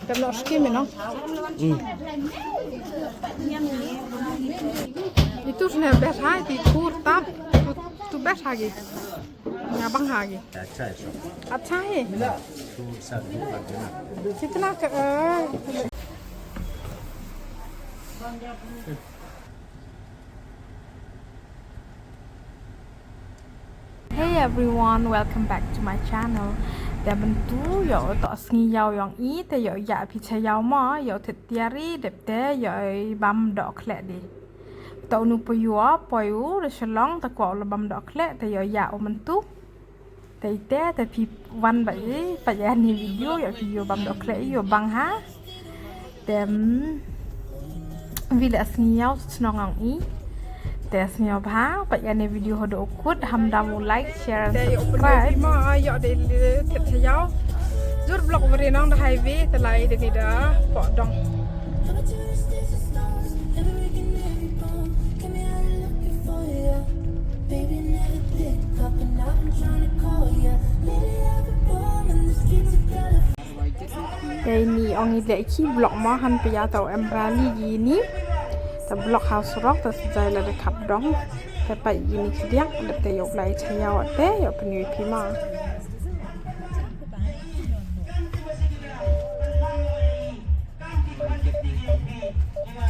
Đậm lọt skin mình không? Itu sudah best lagi, kurtab, tu best lagi, ngabang lagi. अच्छा है. कितना Hey everyone, welcome back to my channel. Để mình tu yo tỏ sni yao yang i te yo ya pi che yao ma yo te tiari de te yo bam dok kle di. Tau nu po yo po yu de shalong ta ko lo bam dok kle te yo ya o mình tu. Te pi wan ba i pa ya ni video yo pi yo bam dok kle yo bang ha. Dem vi le sni yao snong ang i. Tes nyo ba pa ya ni video hodo okut hamda mu like share and subscribe ma yo de tet yao jur blog veri nang da highway te lai de ni da po dong đây ni ong ni de chi blog ma han pa ya tau embrali gi ni ta blog house rock ta sai la de khap dong ta pa yi ni khiak de te yok lai chayao te yo pni pi ma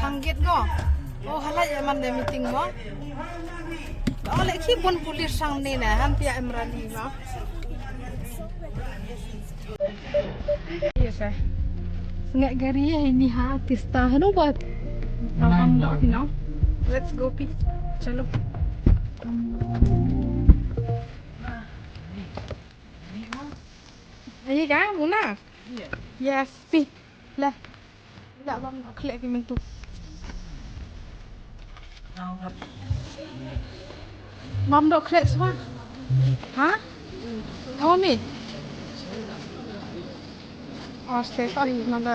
khang get go oh halai ya man de meeting mo oh le khi bon police sang ni na han pia emrali ma yes eh ngai gari ini ha tista no ba let's go pi chalo ai ga muna yes pi la la bam khle pi mình tu bam do khle swa ha thao mi ste sorry nanda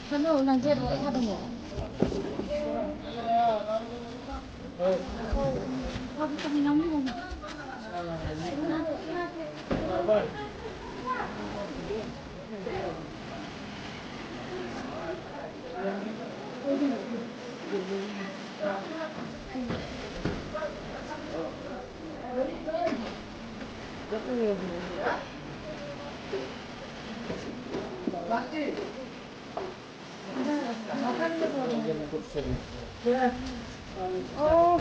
hello nanti ada apa nih oh kita minum dulu oh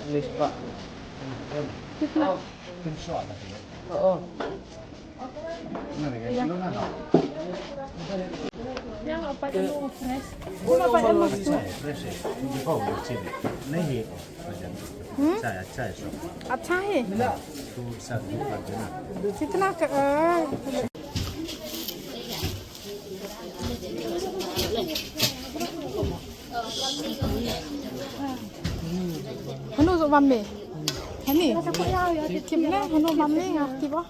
tulis pak oh yang apa itu fresh apa itu maksud नहीं अच्छा है अच्छा है कितना Hanu zo mamme. Hani. Kimne hanu mamme ngerti ba?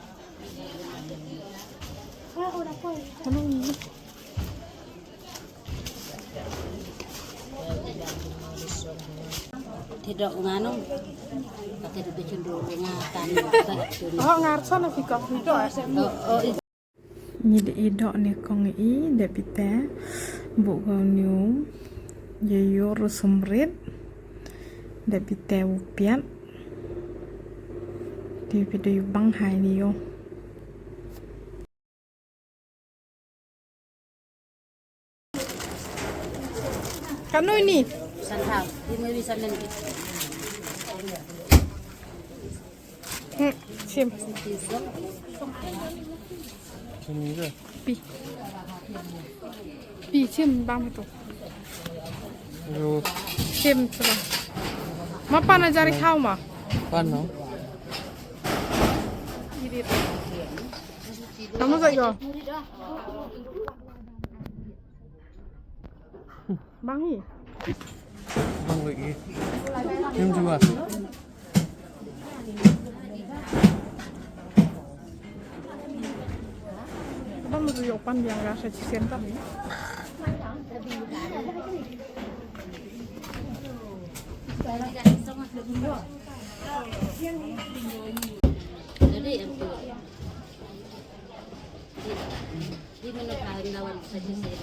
Hanu. Tidak nganu. Kata itu cenderung ngatan. Oh ngarso na fikap itu. Oh Ni de idok ni kong I de pite bu gau niu ye yo rusumrit de pite upiat di video bang hai ni yo kanu ini sanhau ini bisa nanti sim pi pi sim bang itu sim coba ma pana jari khao ma Pan no? kamu dậy rồi bang gì Bang lagi. Em juga. Bang mau tuyok pan yang rasa chicken tadi. Jadi itu di mana kalian lawan saja saya.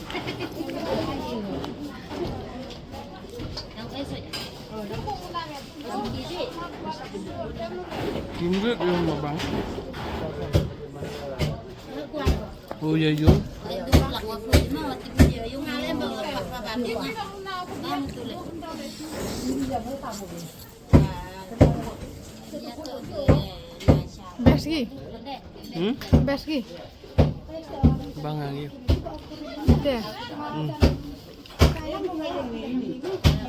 Yang saya. Ringgit yung mabang. Uyayun. Beski. Hmm? Beski. Bang lagi. Deh.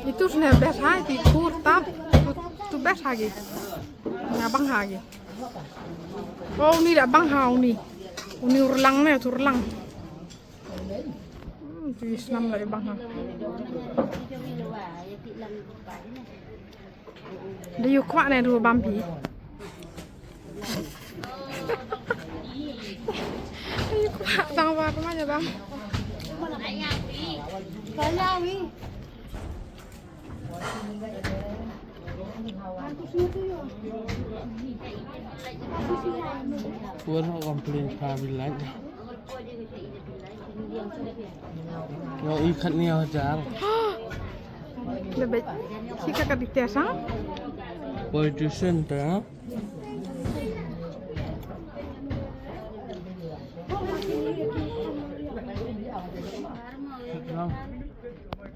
Itu sudah best lagi, kurtap, tu best lagi, nggak bang lagi. Oh ini tidak bang hau nih, ini urlang nih, urlang. Itu Islam lagi bang hau. Dia yuk mak nih dua bambi. Yuk mak tangwar aja bang. Puan mau komplain kabilan. Mau ikat ni ajar. Lebih si kakak di tiasa. Politician dah.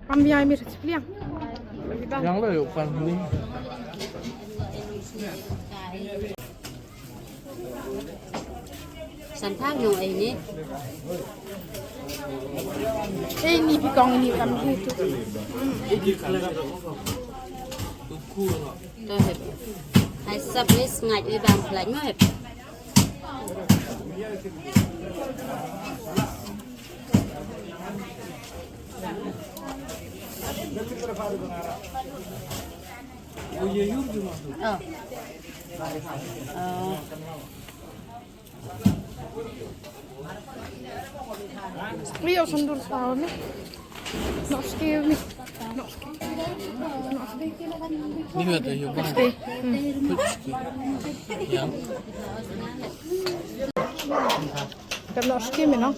Pambiay mir sepiliang. Yang lo yuk pan ni. Sản pháp nhiều ấy nhé. Ini pikong ini kami itu. Tôi hẹp. Hai sắp lấy ngại đi bằng lạnh mà hẹp. Uyayun juga. Iya sundur sahur nih. Nak skill nih. Nak skill. Ni ada yung bang. Yang. Kan nak skill nih no.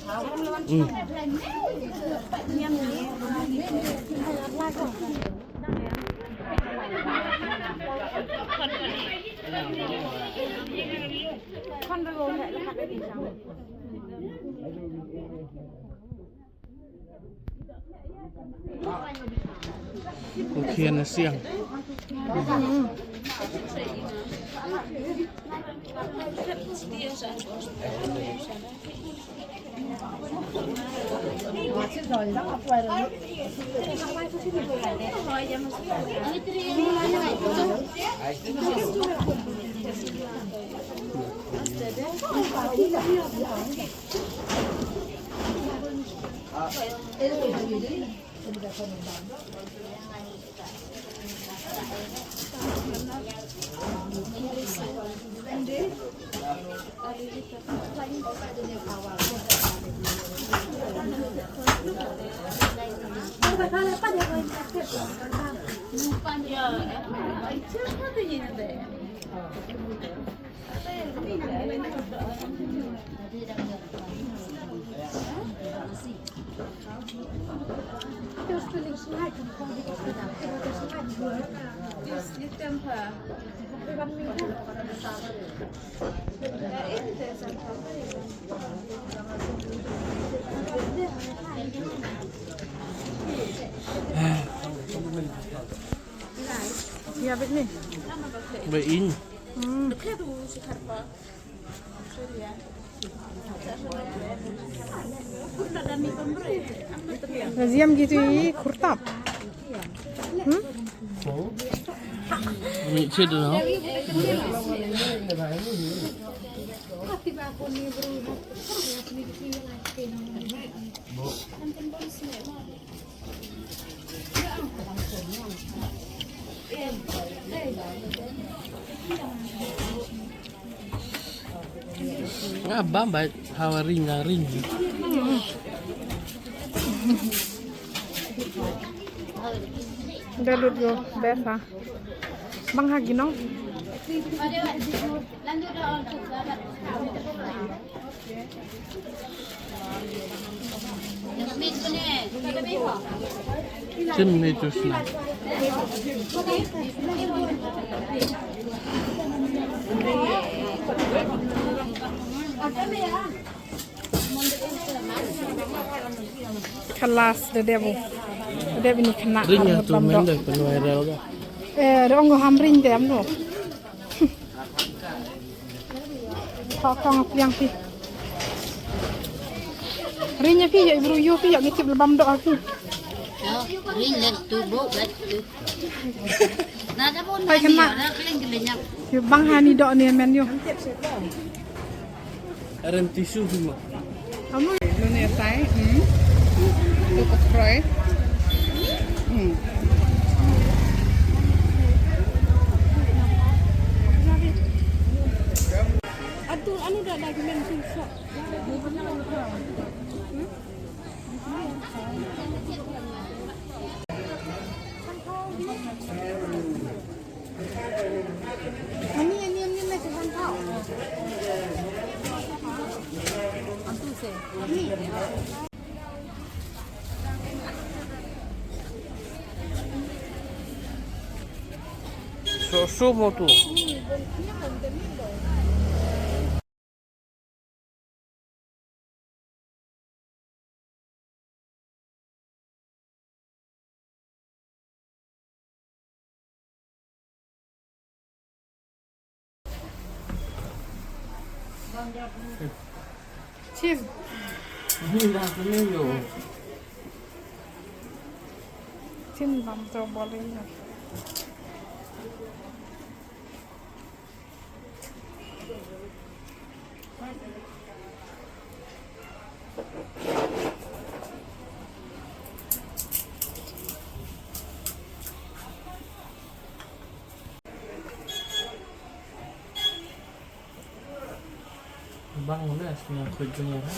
Con rồi hệ là hạt đi sao? Ukian na siang. Iya bet nih. Bain. Naziam gitu kurtap. Ni cedera. Ngabam baik hawaring ngaring. Dalut go besa. Bang hagi no. Tim itu senang. Kelas dede bu. Dede ini kena. Ringnya tuh mendek penuh viral kan. Dong go hamring dem lo. Kong yang pi. Ringnya pi ya ibu yo pi ya ngicip lebam doa pi. Ring lên tu bố đấy. Nada pun Phải kena. keling-kelingnya. Yo bang hani do ni men yo. Ada tisu semua. Kamu lu ni tai. Lu ko kroy. Aduh, anu dah lagi men susah. Ini lagi hantau. Susu mau tuh. Cheese. Ini dah penuh yo. Cheese bam to boleh. Bang udah setengah kerjanya kan?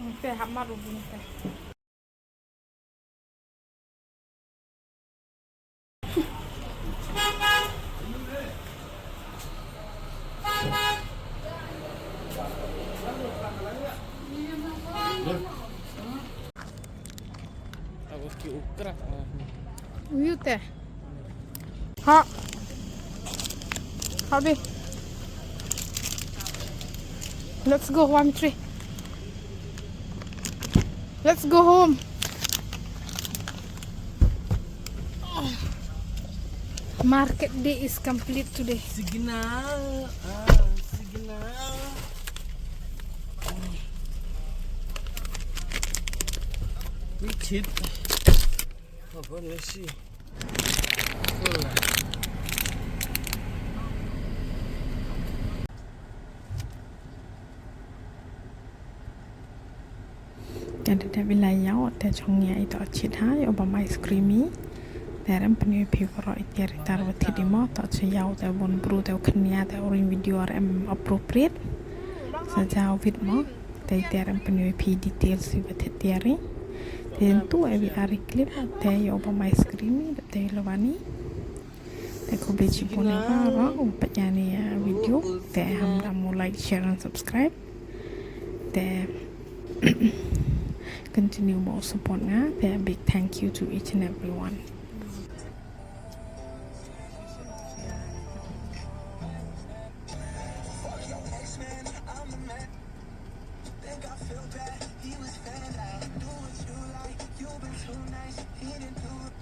Oke, hamar rubin teh. Aku ukrak. Uyu teh. Ha. Habis. Let's go, 1, 3. Let's go home. Market day is complete today. Signal. Signal. Dikit. Apa nih sih? Jadi dah wilayah ada congnya itu acit hai obama ice creamy. Dalam penuh pivot itu dari taruh di mau tak sejauh dah bon bro dah kenya dah orang video RM appropriate. Sejauh video dari dalam penuh details itu dari. Tentu evi hari klip dari obama ice creamy dari lawani. Aku beci pun apa umpatnya ni video. Dari hamda mau like, share and subscribe. Dari continue more support nga. A big thank you to each and everyone. He was fed out, do what you like. You've been too nice, he didn't do it.